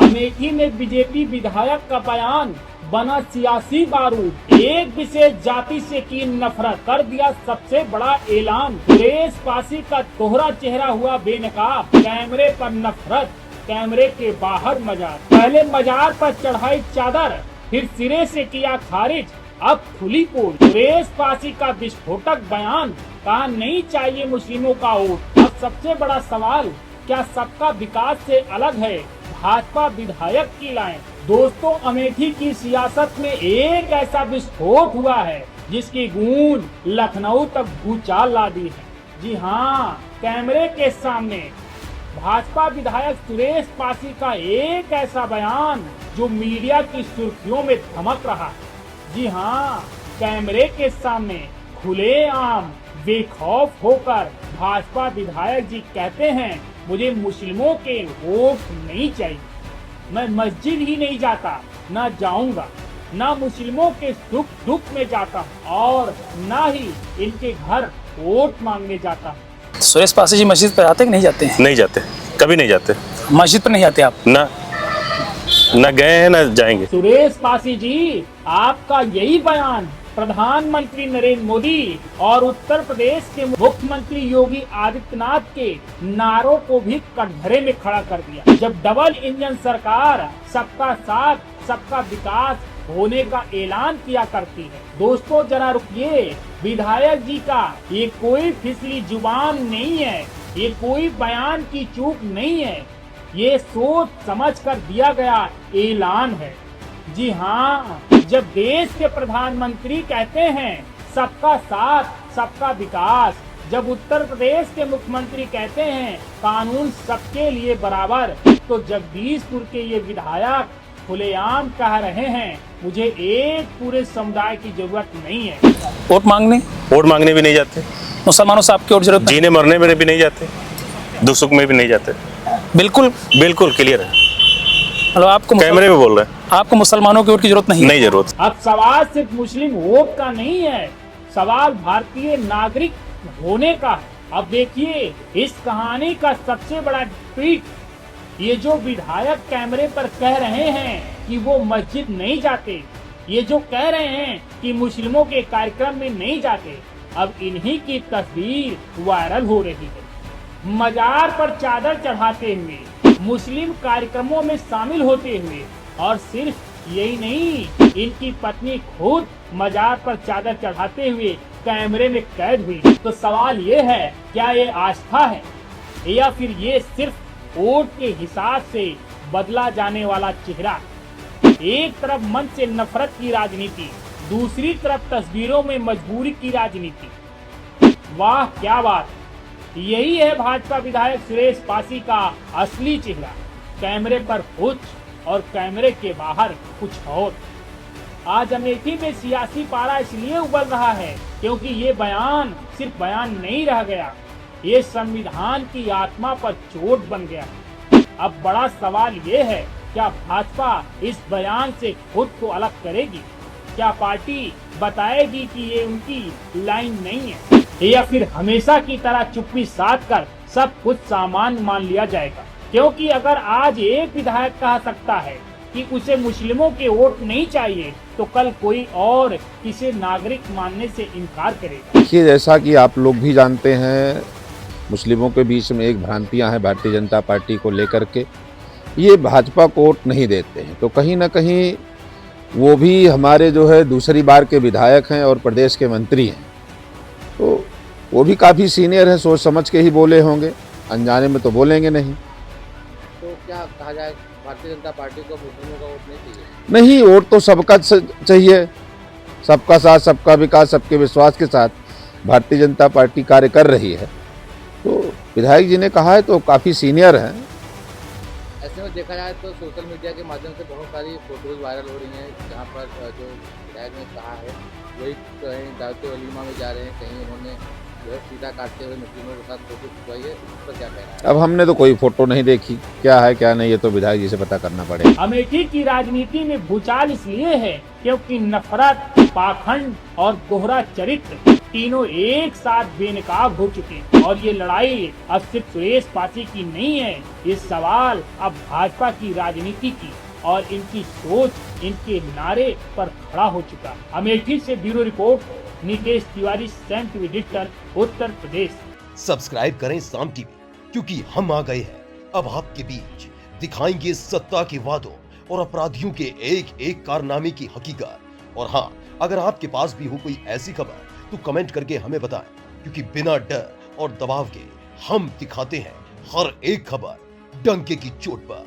अमेठी में बीजेपी विधायक का बयान बना सियासी बारूद। एक विशेष जाति से की नफरत, कर दिया सबसे बड़ा ऐलान। सुरेश पासी का दोहरा चेहरा हुआ बेनकाब। कैमरे पर नफरत, कैमरे के बाहर मजार। पहले मजार पर चढ़ाई चादर, फिर सिरे से किया खारिज, अब खुली पोल। सुरेश पासी का विस्फोटक बयान, कहा नहीं चाहिए मुस्लिमों का वोट। अब सबसे बड़ा सवाल, क्या सबका विकास से अलग है भाजपा विधायक की लाइन। दोस्तों, अमेठी की सियासत में एक ऐसा विस्फोट हुआ है जिसकी गूंज लखनऊ तक भूचाल ला दी है। जी हाँ, कैमरे के सामने भाजपा विधायक सुरेश पासी का एक ऐसा बयान जो मीडिया की सुर्खियों में धमक रहा है। जी हाँ, कैमरे के सामने खुलेआम बेखौफ होकर भाजपा विधायक जी कहते हैं, मुझे मुस्लिमों के वोट नहीं चाहिए। मैं मस्जिद ही नहीं जाता, ना जाऊंगा, ना मुस्लिमों के सुख दुख में जाता हूँ और ना ही इनके घर वोट मांगने जाता हूँ। सुरेश पासी जी मस्जिद पर आते कि नहीं जाते हैं? नहीं जाते, कभी नहीं जाते। मस्जिद पर नहीं आते आप? ना गए हैं ना जाएंगे। सुरेश पासी जी, आपका यही बयान प्रधानमंत्री नरेंद्र मोदी और उत्तर प्रदेश के मुख्यमंत्री योगी आदित्यनाथ के नारों को भी कटघरे में खड़ा कर दिया। जब डबल इंजन सरकार सबका साथ सबका विकास होने का ऐलान किया करती है। दोस्तों जरा रुकिए, विधायक जी का ये कोई फिसली जुबान नहीं है, ये कोई बयान की चूक नहीं है, ये सोच समझ कर दिया गया ऐलान है। जी हाँ, जब देश के प्रधानमंत्री कहते हैं सबका साथ सबका विकास, जब उत्तर प्रदेश के मुख्यमंत्री कहते हैं कानून सबके लिए बराबर, तो जगदीशपुर के ये विधायक खुलेआम कह रहे हैं, मुझे एक पूरे समुदाय की जरूरत नहीं है। वोट मांगने भी नहीं जाते। मुसलमानों से आपकी और जरूरत नहीं? जीने मरने में भी नहीं जाते, दुख सुख में भी नहीं जाते। बिल्कुल क्लियर है। मतलब आपको कैमरे में बोल रहे हैं, आपको मुसलमानों की वोट की जरूरत नहीं? नहीं जरूरत। अब सवाल सिर्फ मुस्लिम वोट का नहीं है, सवाल भारतीय नागरिक होने का है। अब देखिए, इस कहानी का सबसे बड़ा ट्वीट, ये जो विधायक कैमरे पर कह रहे हैं कि वो मस्जिद नहीं जाते, ये जो कह रहे हैं कि मुस्लिमों के कार्यक्रम में नहीं जाते, अब इन्हीं की तस्वीर वायरल हो रही है। मजार पर चादर चढ़ाते हुए, मुस्लिम कार्यक्रमों में शामिल होते हुए, और सिर्फ यही नहीं, इनकी पत्नी खुद मजार पर चादर चढ़ाते हुए कैमरे में कैद हुई। तो सवाल ये है, क्या ये आस्था है या फिर ये सिर्फ वोट के हिसाब से बदला जाने वाला चेहरा। एक तरफ मन से नफरत की राजनीति, दूसरी तरफ तस्वीरों में मजबूरी की राजनीति। वाह क्या बात, यही है भाजपा विधायक सुरेश पासी का असली चेहरा। कैमरे पर कुछ और कैमरे के बाहर कुछ और। आज अमेठी में सियासी पारा इसलिए उबल रहा है क्योंकि ये बयान सिर्फ बयान नहीं रह गया, ये संविधान की आत्मा पर चोट बन गया। अब बड़ा सवाल ये है, क्या भाजपा इस बयान से खुद को अलग करेगी? क्या पार्टी बताएगी कि ये उनकी लाइन नहीं है, या फिर हमेशा की तरह चुप्पी साध कर सब कुछ सामान्य मान लिया जाएगा? क्योंकि अगर आज एक विधायक कह सकता है कि उसे मुस्लिमों के वोट नहीं चाहिए, तो कल कोई और किसी नागरिक मानने से इनकार करेगा। देखिए, जैसा कि आप लोग भी जानते हैं, मुस्लिमों के बीच में एक भ्रांतियां हैं भारतीय जनता पार्टी को लेकर के। ये भाजपा को वोट नहीं देते हैं, तो कहीं ना कहीं वो भी हमारे जो है दूसरी बार के विधायक हैं और प्रदेश के मंत्री हैं, तो वो भी काफ़ी सीनियर हैं, सोच समझ के ही बोले होंगे, अनजाने में तो बोलेंगे नहीं। तो क्या कहा जाए, भारतीय जनता पार्टी को मुस्लिमों का वोट नहीं चाहिए? नहीं, वोट तो सबका चाहिए। सबका साथ सबका विकास, सबके विश्वास के साथ भारतीय जनता पार्टी कार्य कर रही है। तो विधायक जी ने कहा है तो काफ़ी सीनियर हैं। ऐसे में देखा जाए तो सोशल मीडिया के माध्यम से बहुत सारी फोटोज वायरल हो रही हैं, जहाँ पर जो विधायक ने कहा है वही कहीं दावत वलीमा में जा रहे हैं, कहीं उन्होंने जो है सीधा काटते हुए मुस्लिमों के साथ फोटो खिंचवाई है। इस पर क्या कहना है? अब हमने तो कोई फोटो नहीं देखी, क्या है क्या नहीं, ये तो विधायक जी से पता करना पड़ेगा। अमेठी की राजनीति में भूचाल इसलिए है क्योंकि नफरत, पाखंड और दोहरा चरित्र तीनों एक साथ बेनकाब हो चुके और ये लड़ाई अब सिर्फ सुरेश पासी की नहीं है। ये सवाल अब भाजपा की राजनीति की और इनकी सोच, इनके नारे पर खड़ा हो चुका। अमेठी से bureau report, Nitesh Tiwari, Saam TV digital, Uttar Pradesh. Subscribe करें साम टीवी, क्योंकि हम आ गए हैं अब आपके बीच, दिखाएंगे सत्ता के वादों और अपराधियों के एक एक कारनामे की हकीकत। और हाँ, अगर आपके पास भी हो कोई ऐसी खबर तो कमेंट करके हमें बताएं, क्योंकि बिना डर और दबाव के हम दिखाते हैं हर एक खबर डंके की चोट पर।